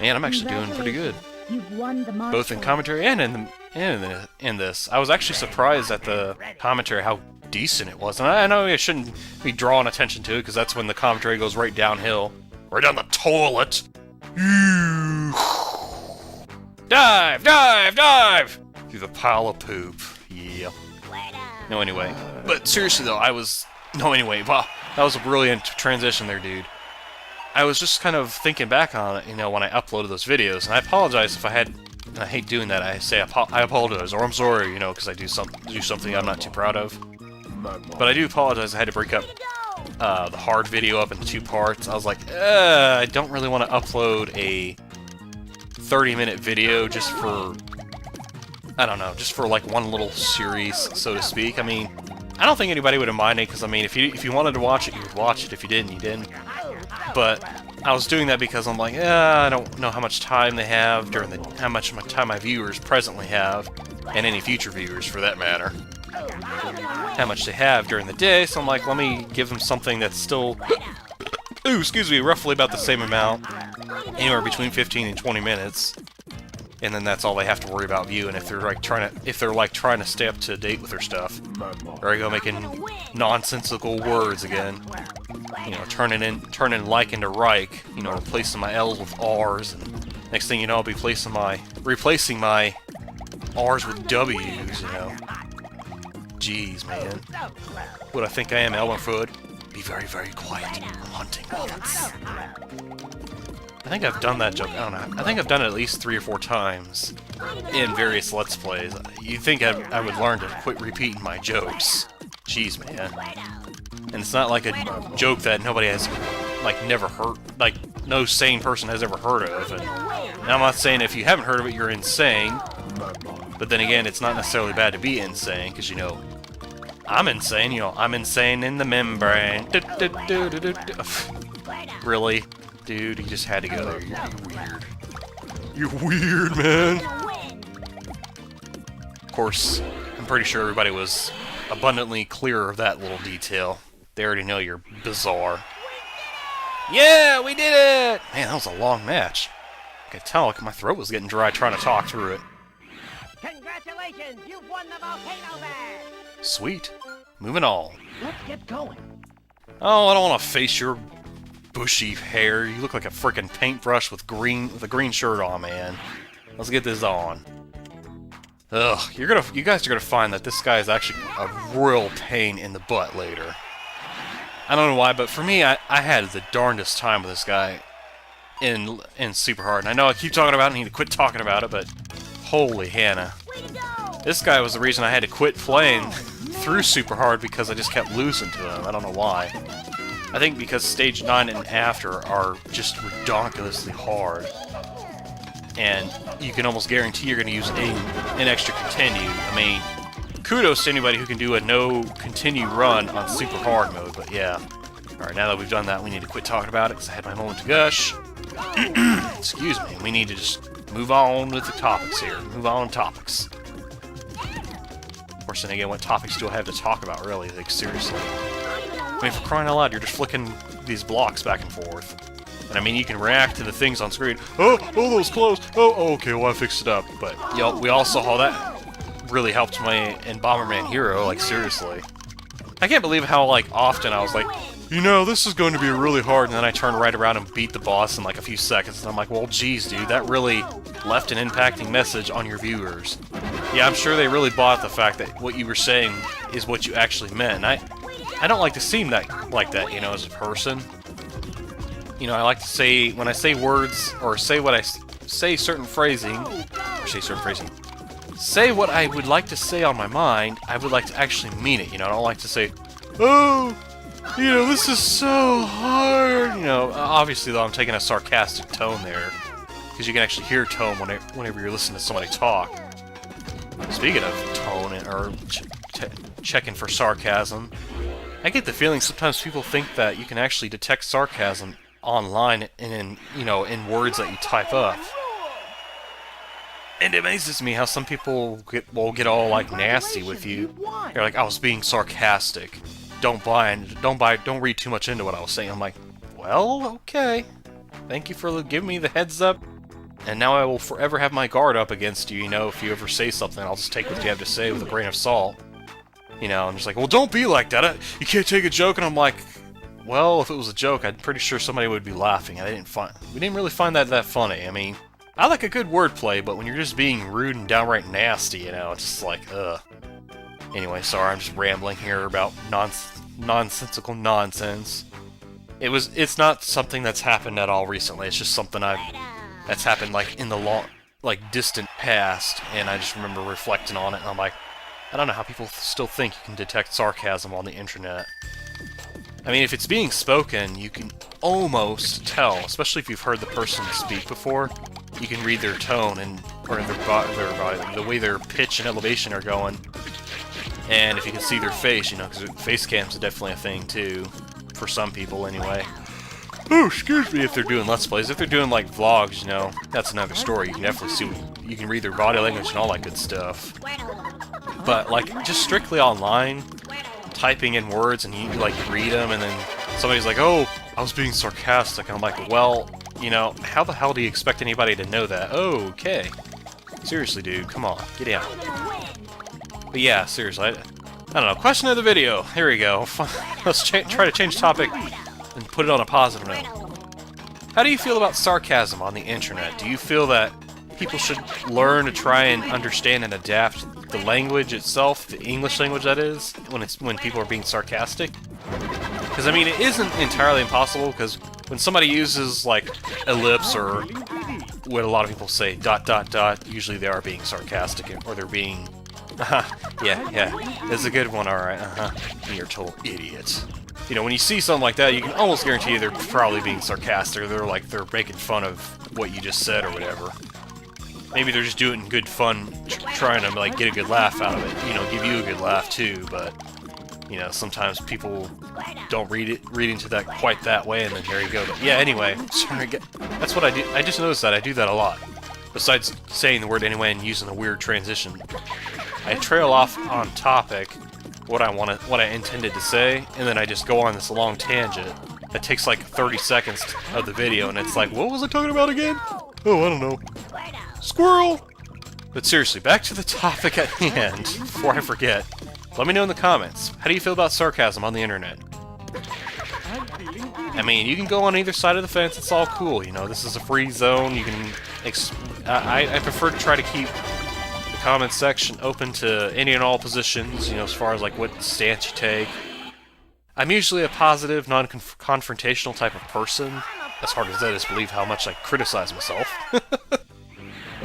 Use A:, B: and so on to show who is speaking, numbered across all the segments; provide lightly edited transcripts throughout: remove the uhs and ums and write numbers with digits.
A: Man, I'm actually doing pretty good.
B: You've won the march
A: Both in
B: order.
A: commentary and in this. I was actually surprised at the commentary, how decent it was. And I know I shouldn't be drawing attention to it, because that's when the commentary goes right downhill. Right down the toilet. Dive! Dive! Dive! Through the pile of poop. Yeah. No, anyway. But seriously, though, wow. That was a brilliant transition there, dude. I was just kind of thinking back on it, when I uploaded those videos, and I apologize if I had, and I hate doing that, I say I apologize, or I'm sorry, because I do something I'm not too proud of. But I do apologize, I had to break up the hard video up into 2 parts. I was like, I don't really want to upload a 30-minute video just for, I don't know, just for like one little series, so to speak. I mean, I don't think anybody would have minded, because I mean, if you wanted to watch it, you would watch it. If you didn't, you didn't. But I was doing that because I'm like, I don't know how much time they have how much time my viewers presently have, and any future viewers for that matter, how much they have during the day. So I'm like, let me give them something that's still, roughly about the same amount, anywhere between 15 and 20 minutes. And then that's all they have to worry about viewing if they're like trying to stay up to date with their stuff. There I go, making nonsensical words again. Turning like into Reich. Replacing my L's with R's. And next thing you know, I'll be replacing my R's with W's. Jeez, man. What I think I am, Elmerfoot? Be very, very quiet. I'm hunting rabbits. I think I've done that joke, I don't know, I think I've done it at least 3 or 4 times in various Let's Plays. You'd think I would learn to quit repeating my jokes. Jeez, man. And it's not like a joke that nobody has, never heard, no sane person has ever heard of. And I'm not saying if you haven't heard of it, you're insane. But then again, it's not necessarily bad to be insane, because, I'm insane, I'm insane in the membrane. Really? Dude, you just had to go there. You're weird. You're weird, man. Of course, I'm pretty sure everybody was abundantly clear of that little detail. They already know you're bizarre. Yeah, we did it! Man, that was a long match. I could tell my throat was getting dry trying to talk through it.
C: Congratulations, you've won the volcano badge!
A: Sweet. Moving on.
C: Let's get going.
A: Oh, I don't want to face your bushy hair. You look like a freaking paintbrush with a green shirt on, man. Let's get this on. Ugh, you guys are gonna find that this guy is actually a real pain in the butt later. I don't know why, but for me, I had the darndest time with this guy in Super Hard. And I know I keep talking about it, I need to quit talking about it, but holy Hannah. This guy was the reason I had to quit playing through Super Hard, because I just kept losing to him. I don't know why. I think because Stage 9 and after are just ridiculously hard. And you can almost guarantee you're going to use an extra continue. I mean, kudos to anybody who can do a no continue run on super hard mode, but yeah. Alright, now that we've done that, we need to quit talking about it, because I had my moment to gush. Excuse me, we need to just move on with the topics here. Move on topics. Of course, then again, what topics do I have to talk about, really? Like, seriously. I mean, for crying out loud, you're just flicking these blocks back and forth. And I mean, you can react to the things on screen. Oh, those close. Oh, okay, well, I fixed it up. But, we all saw how that really helped me in Bomberman Hero, like, seriously. I can't believe how, often I was like, this is going to be really hard, and then I turned right around and beat the boss in, a few seconds, and I'm like, well, geez, dude, that really left an impacting message on your viewers. Yeah, I'm sure they really bought the fact that what you were saying is what you actually meant. And I don't like to seem like that, as a person. I like to say, when I say words, or say certain phrasing, say what I would like to say on my mind, I would like to actually mean it, I don't like to say, oh, this is so hard, obviously, though, I'm taking a sarcastic tone there, because you can actually hear tone whenever you're listening to somebody talk. Speaking of tone, or checking for sarcasm, I get the feeling sometimes people think that you can actually detect sarcasm online and in words that you type up. And it amazes me how some people will get all nasty with you. They're like, I was being sarcastic. Don't read too much into what I was saying. I'm like, well, okay. Thank you for giving me the heads up. And now I will forever have my guard up against you, you know, if you ever say something, I'll just take what you have to say with a grain of salt. You know, I'm just like, well, don't be like that. You can't take a joke, and I'm like, well, if it was a joke, I'm pretty sure somebody would be laughing. We didn't really find that funny. I mean, I like a good wordplay, but when you're just being rude and downright nasty, you know, it's just like, ugh. Anyway, sorry, I'm just rambling here about nonsensical nonsense. It's not something that's happened at all recently. It's just something that's happened like in the distant past, and I just remember reflecting on it, and I'm like, I don't know how people still think you can detect sarcasm on the internet. I mean, if it's being spoken, you can almost tell, especially if you've heard the person speak before. You can read their tone or their body, the way their pitch and elevation are going, and if you can see their face, you know, because face cams are definitely a thing too, for some people anyway. Oh, excuse me, if they're doing Let's Plays. If they're doing, like, vlogs, you know, that's another story. You can definitely see you can read their body language and all that good stuff. But, like, just strictly online, typing in words and you, like, read them, and then somebody's like, oh, I was being sarcastic. And I'm like, well, you know, how the hell do you expect anybody to know that? Oh, okay. Seriously, dude, come on, get down. But yeah, seriously, I don't know. Question of the video. Here we go. Let's try to change topic and put it on a positive note. How do you feel about sarcasm on the internet? Do you feel that people should learn to try and understand and adapt the language itself, the English language that is, when people are being sarcastic? Because I mean, it isn't entirely impossible, because when somebody uses like ellipse or what a lot of people say dot dot dot, usually they are being sarcastic or they're being yeah, that's a good one, alright, you're a total idiot. You know, when you see something like that, you can almost guarantee they're probably being sarcastic, or they're making fun of what you just said or whatever. Maybe they're just doing good fun, trying to like get a good laugh out of it, you know, give you a good laugh too, but you know, sometimes people don't read into that quite that way, and then here you go. But yeah, anyway, sorry, that's what I do. I just noticed that I do that a lot. Besides saying the word anyway and using a weird transition, I trail off on topic, what I intended to say, and then I just go on this long tangent that takes like 30 seconds of the video, and it's like, what was I talking about again? Oh, I don't know. Squirrel! But seriously, back to the topic at hand, before I forget. Let me know in the comments, how do you feel about sarcasm on the internet? I mean, you can go on either side of the fence, it's all cool, you know, this is a free zone, you can... I prefer to try to keep the comments section open to any and all positions, you know, as far as like what stance you take. I'm usually a positive, non-confrontational type of person, as hard as that is to believe how much I criticize myself.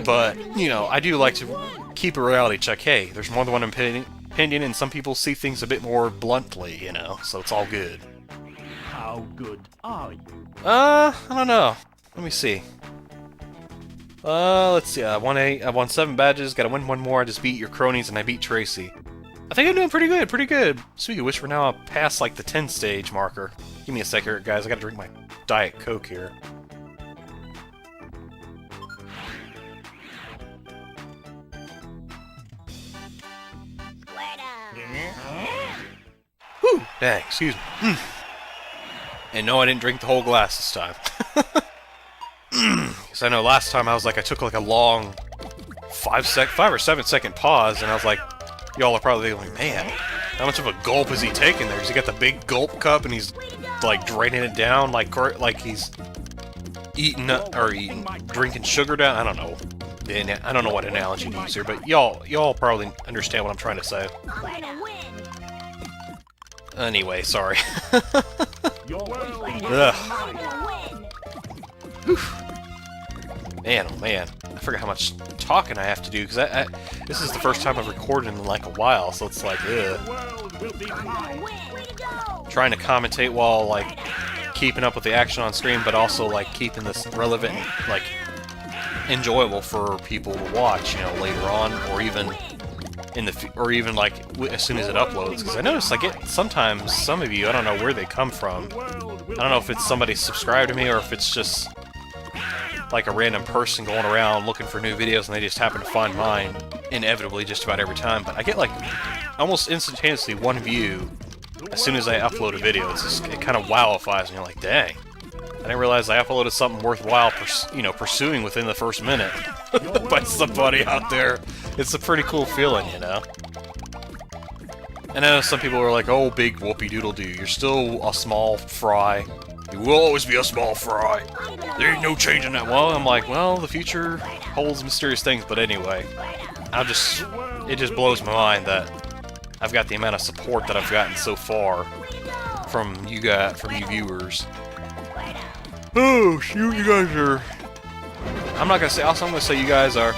A: But, you know, I do like to keep a reality check. Hey, there's more than one opinion, and some people see things a bit more bluntly, you know, so it's all good.
B: How good are you?
A: I don't know. Let me see. Let's see. I won 7 badges, gotta win 1 more, I just beat your cronies, and I beat Tracy. I think I'm doing pretty good, pretty good. Speaking of which, we're now past, like, the 10 stage marker. Give me a sec here, guys, I gotta drink my Diet Coke here. Whew! Dang, excuse me. And no, I didn't drink the whole glass this time. Because I know last time I took like a long 5 or 7 second pause, and I was like, y'all are probably going, man, how much of a gulp is he taking there? Has he got the big gulp cup and he's like draining it down like he's drinking sugar down? I don't know. I don't know what analogy to use here, but y'all probably understand what I'm trying to say. Anyway, sorry. Ugh. Man, oh man, I forgot how much talking I have to do, because this is the first time I've recorded in like a while, so it's like, ugh. Trying to commentate while like keeping up with the action on screen, but also like keeping this relevant, like enjoyable for people to watch, you know, later on, or even like as soon as it uploads. Because I notice I get sometimes some of you, I don't know where they come from. I don't know if it's somebody subscribed to me or if it's just like a random person going around looking for new videos and they just happen to find mine inevitably just about every time. But I get like almost instantaneously 1 view as soon as I upload a video. It kind of wowifies me, like, dang. didn't realize I uploaded something worthwhile, pursuing within the first minute by somebody out there. It's a pretty cool feeling, you know? And I know some people are like, oh, big whoopie-doodle-doo, you're still a small fry. You will always be a small fry. There ain't no changing that. Well, I'm like, well, the future holds mysterious things, but anyway. It just blows my mind that I've got the amount of support that I've gotten so far from you viewers. Oh, shoot, you guys are... I'm not gonna say, also I'm gonna say you guys are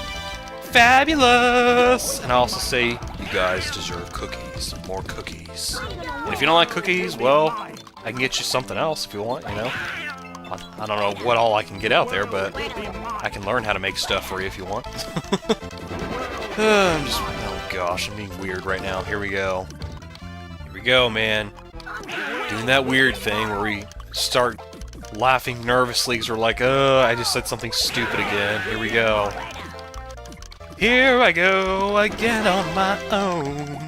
A: fabulous! And I also say you guys deserve cookies. More cookies. And if you don't like cookies, well, I can get you something else if you want, you know? I don't know what all I can get out there, but I can learn how to make stuff for you if you want. Oh gosh, I'm being weird right now. Here we go. Here we go, man. Doing that weird thing where we start laughing nervously because we're like, I just said something stupid again. Here we go. Here I go again on my own.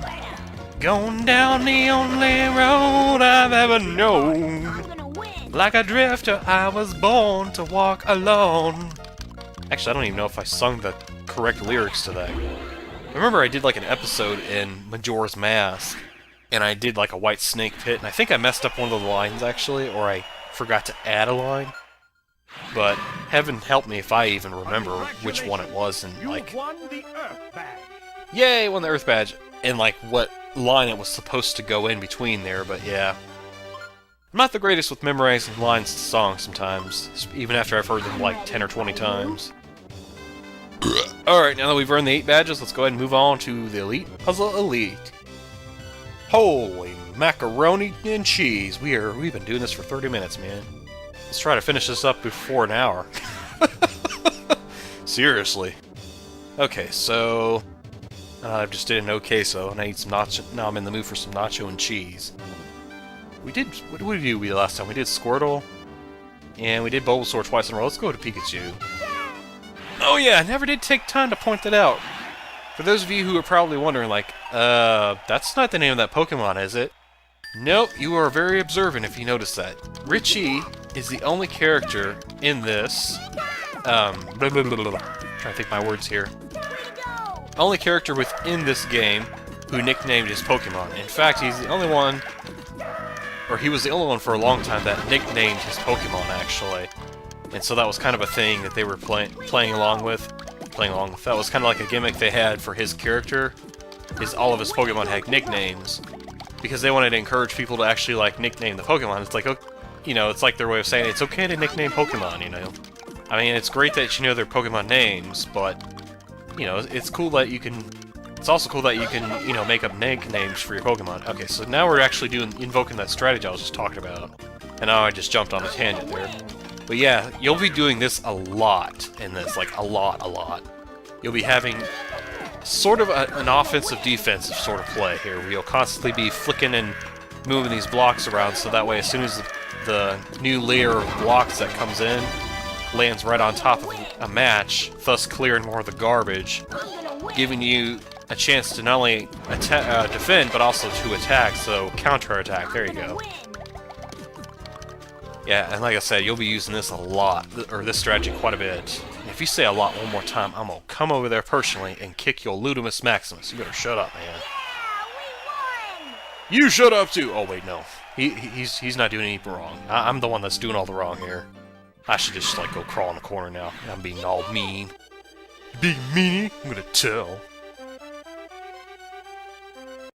A: Going down the only road I've ever known. Like a drifter, I was born to walk alone. Actually, I don't even know if I sung the correct lyrics to that. Remember, I did like an episode in Majora's Mask, and I did like a white snake pit, and I think I messed up one of the lines actually, or I forgot to add a line. But heaven help me if I even remember which one it was, and like,
B: won the Earth badge.
A: yay, won the Earth badge, and like what line it was supposed to go in between there. But yeah, I'm not the greatest with memorizing lines to songs sometimes, even after I've heard them like 10 or 20 times. Alright, now that we've earned the 8 badges, let's go ahead and move on to the Elite Puzzle Elite. Holy macaroni and cheese. We've been doing this for 30 minutes, man. Let's try to finish this up before an hour. Seriously. Okay, so I've just did an okay so, and I need some nacho. Now I'm in the mood for some nacho and cheese. What did we do last time? We did Squirtle, and we did Bulbasaur twice in a row. Let's go to Pikachu. Oh yeah, I never did take time to point that out. For those of you who are probably wondering, like, that's not the name of that Pokemon, is it? Nope, you are very observant if you notice that. Richie is the only character in this, trying to think my words here. Only character within this game who nicknamed his Pokemon. In fact, he's the only one, or he was the only one for a long time that nicknamed his Pokemon, actually. And so that was kind of a thing that they were playing along with. That was kind of like a gimmick they had for his character, is all of his Pokemon had nicknames. Because they wanted to encourage people to actually, like, nickname the Pokemon. It's like, you know, it's like their way of saying it's okay to nickname Pokemon, you know? I mean, it's great that you know their Pokemon names, but, you know, it's cool that you can... It's also cool that you can, you know, make up nicknames for your Pokemon. Okay, so now we're actually invoking that strategy I was just talking about. And now I just jumped on a tangent there. But yeah, you'll be doing this a lot in this, like, a lot. You'll be having sort of an offensive-defensive sort of play here, where you'll constantly be flicking and moving these blocks around, so that way as soon as the new layer of blocks that comes in lands right on top of a match, thus clearing more of the garbage, giving you a chance to not only defend, but also to attack, so counter-attack, there you go. Yeah, and like I said, you'll be using this a lot, or this strategy quite a bit. And if you say a lot one more time, I'm gonna come over there personally and kick your Ludimus Maximus. You better shut up, man.
C: Yeah, we won!
A: You shut up too! Oh wait, no. He's not doing anything wrong. I'm the one that's doing all the wrong here. I should just, like, go crawl in the corner now. I'm being all mean. Big meanie, I'm gonna tell.